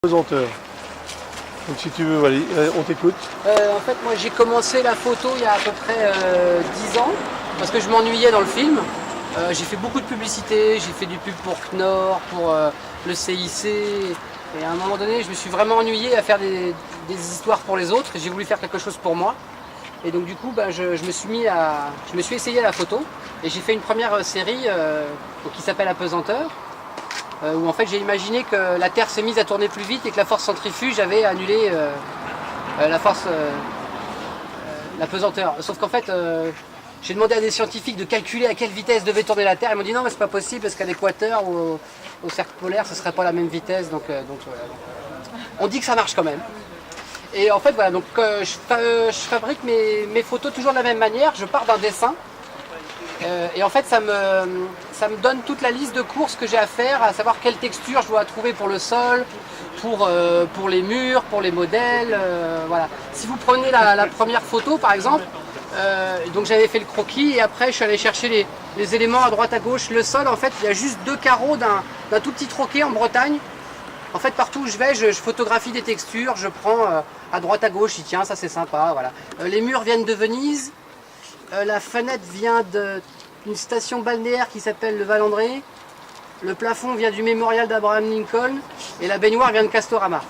Pesanteur. Donc si tu veux, Valérie, on t'écoute. En fait, moi j'ai commencé la photo il y a à peu près 10 ans parce que je m'ennuyais dans le film. J'ai fait beaucoup de publicité, j'ai fait du pub pour Knorr, pour le CIC. Et à un moment donné, je me suis vraiment ennuyé à faire des histoires pour les autres. J'ai voulu faire quelque chose pour moi. Et donc du coup, je me suis essayé à la photo. Et j'ai fait une première série qui s'appelle Apesanteur. Où en fait j'ai imaginé que la Terre s'est mise à tourner plus vite et que la force centrifuge avait annulé la pesanteur. Sauf qu'en fait, j'ai demandé à des scientifiques de calculer à quelle vitesse devait tourner la Terre. Ils m'ont dit non, mais c'est pas possible parce qu'à l'équateur ou au cercle polaire, ce serait pas la même vitesse. Donc, on dit que ça marche quand même. Et en fait, voilà, donc je fabrique mes photos toujours de la même manière. Je pars d'un dessin. Et en fait, ça me donne toute la liste de courses que j'ai à faire, à savoir quelle texture je dois trouver pour le sol, pour les murs, pour les modèles. Voilà. Si vous prenez la première photo, par exemple, donc j'avais fait le croquis et après je suis allé chercher les éléments à droite à gauche. Le sol, en fait, il y a juste 2 carreaux d'un tout petit troquet en Bretagne. En fait, partout où je vais, je photographie des textures, je prends à droite à gauche, je dis tiens, ça c'est sympa. Voilà. Les murs viennent de Venise. La fenêtre vient d'une station balnéaire qui s'appelle le Val-André. Le plafond vient du mémorial d'Abraham Lincoln. Et la baignoire vient de Castorama.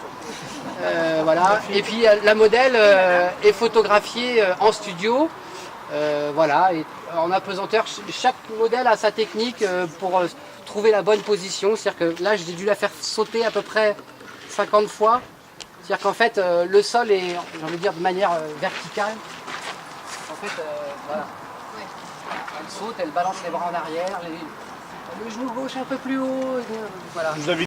Voilà. Et puis la modèle est photographiée en studio. Voilà. Et en apesanteur, chaque modèle a sa technique pour trouver la bonne position. C'est-à-dire que là, j'ai dû la faire sauter à peu près 50 fois. C'est-à-dire qu'en fait, le sol est, j'ai envie de dire, de manière verticale. En fait, voilà. Elle saute, elle balance les bras en arrière, les genoux gauche un peu plus haut. Voilà.